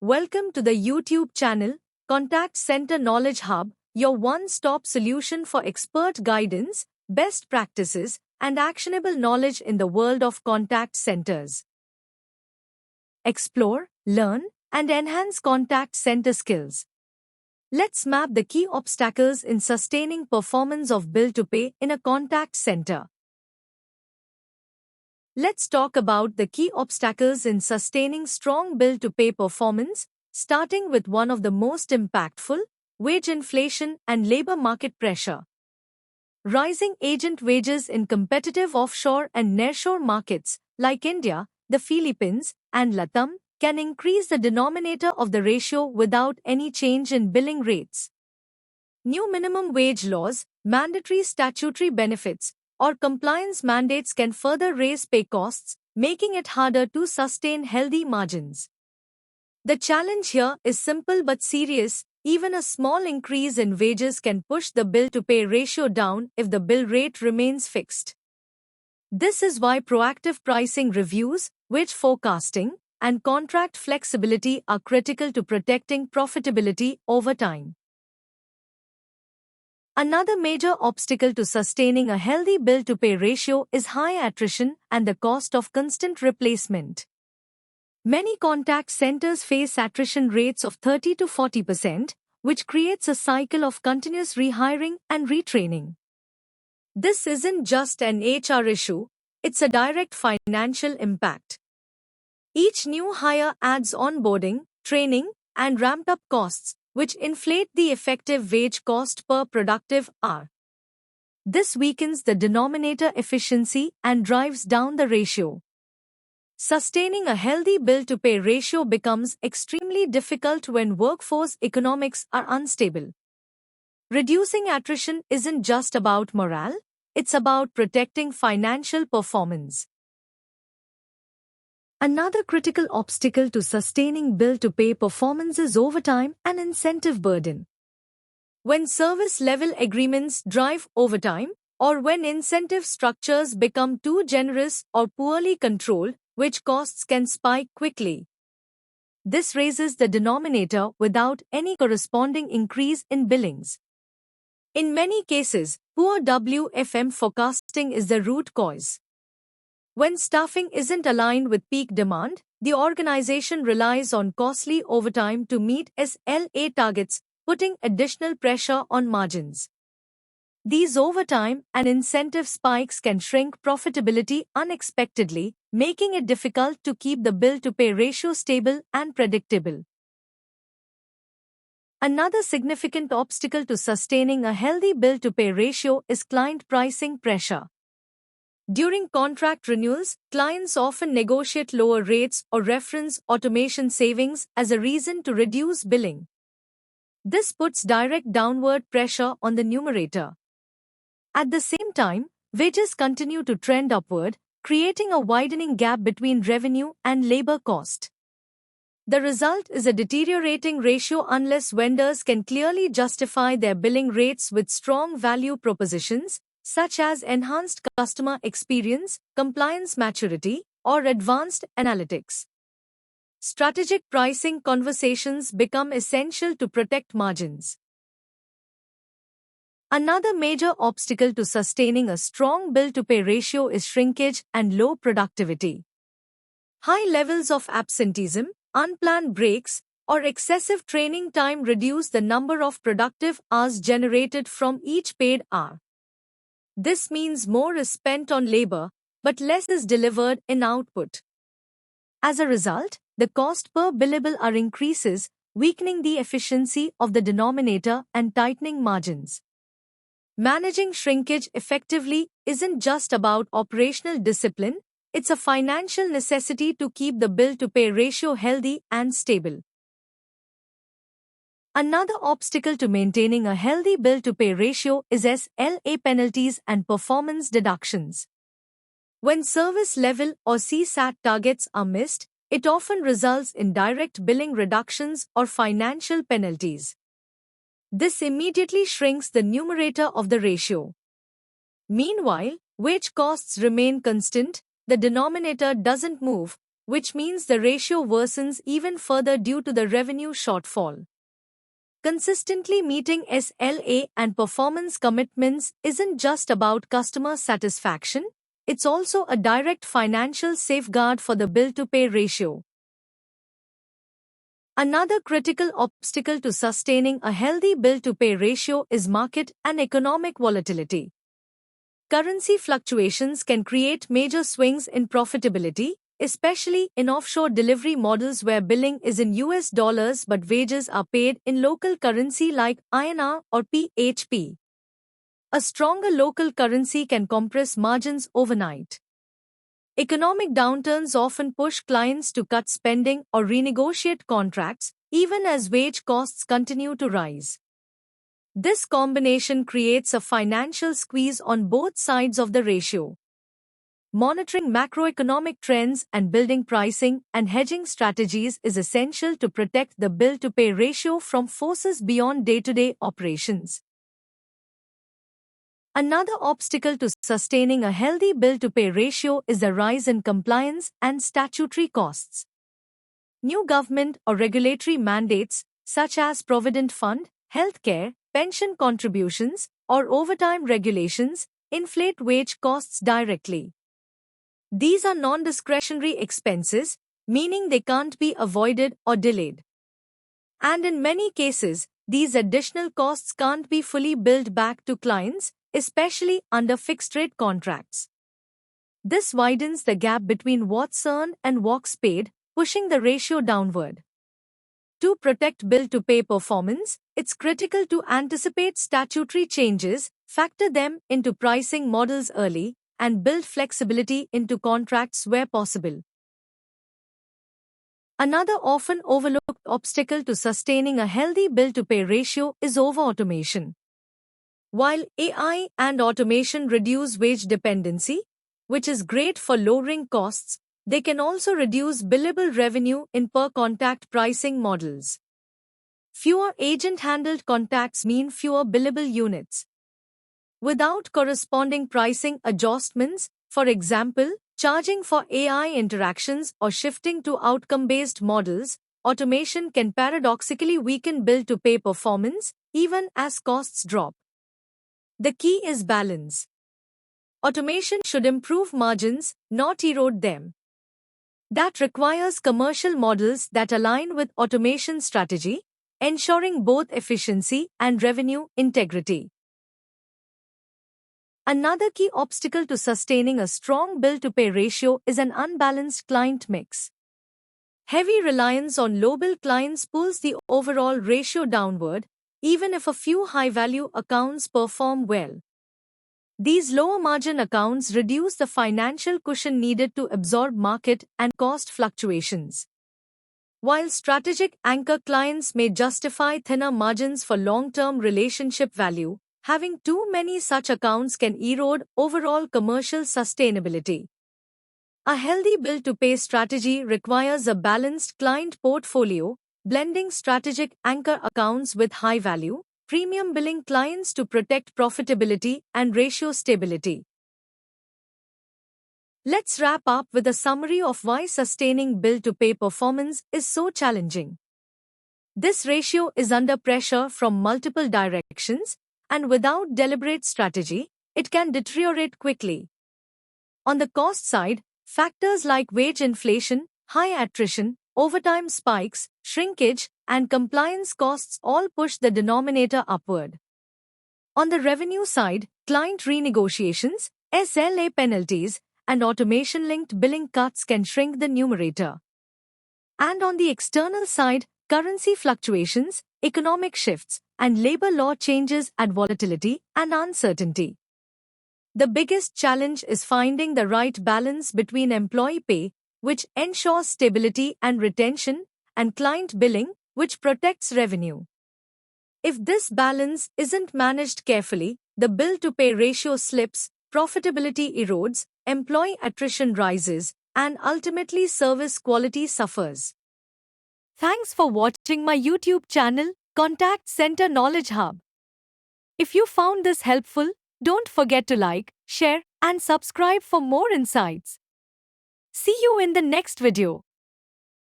Welcome to the YouTube channel, Contact Center Knowledge Hub, your one-stop solution for expert guidance, best practices, and actionable knowledge in the world of contact centers. Explore, learn, and enhance contact center skills. Let's map the key obstacles in sustaining performance of bill-to-pay in a contact center. Let's talk about the key obstacles in sustaining strong bill-to-pay performance, starting with one of the most impactful, wage inflation and labor market pressure. Rising agent wages in competitive offshore and nearshore markets, like India, the Philippines, and LATAM, can increase the denominator of the ratio without any change in billing rates. New minimum wage laws, mandatory statutory benefits, or compliance mandates can further raise pay costs, making it harder to sustain healthy margins. The challenge here is simple but serious. Even a small increase in wages can push the bill-to-pay ratio down if the bill rate remains fixed. This is why proactive pricing reviews, wage forecasting, and contract flexibility are critical to protecting profitability over time. Another major obstacle to sustaining a healthy bill-to-pay ratio is high attrition and the cost of constant replacement. Many contact centers face attrition rates of 30 to 40%, which creates a cycle of continuous rehiring and retraining. This isn't just an HR issue, it's a direct financial impact. Each new hire adds onboarding, training, and ramped-up costs, which inflate the effective wage cost per productive hour. This weakens the denominator efficiency and drives down the ratio. Sustaining a healthy bill-to-pay ratio becomes extremely difficult when workforce economics are unstable. Reducing attrition isn't just about morale, it's about protecting financial performance. Another critical obstacle to sustaining bill-to-pay performance is overtime and incentive burden. When service-level agreements drive overtime, or when incentive structures become too generous or poorly controlled, wage costs can spike quickly. This raises the denominator without any corresponding increase in billings. In many cases, poor WFM forecasting is the root cause. When staffing isn't aligned with peak demand, the organization relies on costly overtime to meet SLA targets, putting additional pressure on margins. These overtime and incentive spikes can shrink profitability unexpectedly, making it difficult to keep the bill-to-pay ratio stable and predictable. Another significant obstacle to sustaining a healthy bill-to-pay ratio is client pricing pressure. During contract renewals, clients often negotiate lower rates or reference automation savings as a reason to reduce billing. This puts direct downward pressure on the numerator. At the same time, wages continue to trend upward, creating a widening gap between revenue and labor cost. The result is a deteriorating ratio unless vendors can clearly justify their billing rates with strong value propositions, such as enhanced customer experience, compliance maturity, or advanced analytics. Strategic pricing conversations become essential to protect margins. Another major obstacle to sustaining a strong bill-to-pay ratio is shrinkage and low productivity. High levels of absenteeism, unplanned breaks, or excessive training time reduce the number of productive hours generated from each paid hour. This means more is spent on labor, but less is delivered in output. As a result, the cost per billable hour increases, weakening the efficiency of the denominator and tightening margins. Managing shrinkage effectively isn't just about operational discipline, it's a financial necessity to keep the bill-to-pay ratio healthy and stable. Another obstacle to maintaining a healthy bill-to-pay ratio is SLA penalties and performance deductions. When service level or CSAT targets are missed, it often results in direct billing reductions or financial penalties. This immediately shrinks the numerator of the ratio. Meanwhile, wage costs remain constant, the denominator doesn't move, which means the ratio worsens even further due to the revenue shortfall. Consistently meeting SLA and performance commitments isn't just about customer satisfaction, it's also a direct financial safeguard for the bill-to-pay ratio. Another critical obstacle to sustaining a healthy bill-to-pay ratio is market and economic volatility. Currency fluctuations can create major swings in profitability, especially in offshore delivery models where billing is in US dollars but wages are paid in local currency like INR or PHP. A stronger local currency can compress margins overnight. Economic downturns often push clients to cut spending or renegotiate contracts, even as wage costs continue to rise. This combination creates a financial squeeze on both sides of the ratio. Monitoring macroeconomic trends and building pricing and hedging strategies is essential to protect the bill-to-pay ratio from forces beyond day-to-day operations. Another obstacle to sustaining a healthy bill-to-pay ratio is the rise in compliance and statutory costs. New government or regulatory mandates, such as Provident Fund, healthcare, pension contributions, or overtime regulations, inflate wage costs directly. These are non-discretionary expenses, meaning they can't be avoided or delayed. And in many cases, these additional costs can't be fully billed back to clients, especially under fixed-rate contracts. This widens the gap between what's earned and what's paid, pushing the ratio downward. To protect bill-to-pay performance, it's critical to anticipate statutory changes, factor them into pricing models early, and build flexibility into contracts where possible. Another often overlooked obstacle to sustaining a healthy bill-to-pay ratio is over-automation. While AI and automation reduce wage dependency, which is great for lowering costs, they can also reduce billable revenue in per-contact pricing models. Fewer agent-handled contacts mean fewer billable units. Without corresponding pricing adjustments, for example, charging for AI interactions or shifting to outcome-based models, automation can paradoxically weaken bill-to-pay performance, even as costs drop. The key is balance. Automation should improve margins, not erode them. That requires commercial models that align with automation strategy, ensuring both efficiency and revenue integrity. Another key obstacle to sustaining a strong bill-to-pay ratio is an unbalanced client mix. Heavy reliance on low-bill clients pulls the overall ratio downward, even if a few high-value accounts perform well. These lower-margin accounts reduce the financial cushion needed to absorb market and cost fluctuations. While strategic anchor clients may justify thinner margins for long-term relationship value, having too many such accounts can erode overall commercial sustainability. A healthy bill-to-pay strategy requires a balanced client portfolio, blending strategic anchor accounts with high-value, premium billing clients to protect profitability and ratio stability. Let's wrap up with a summary of why sustaining bill-to-pay performance is so challenging. This ratio is under pressure from multiple directions, and without deliberate strategy, it can deteriorate quickly. On the cost side, factors like wage inflation, high attrition, overtime spikes, shrinkage, and compliance costs all push the denominator upward. On the revenue side, client renegotiations, SLA penalties, and automation-linked billing cuts can shrink the numerator. And on the external side, currency fluctuations, economic shifts, and labor law changes add volatility and uncertainty. The biggest challenge is finding the right balance between employee pay, which ensures stability and retention, and client billing, which protects revenue. If this balance isn't managed carefully, the bill-to-pay ratio slips, profitability erodes, employee attrition rises, and ultimately service quality suffers. Thanks for watching my YouTube channel, Contact Center Knowledge Hub. If you found this helpful, don't forget to like, share, and subscribe for more insights. See you in the next video.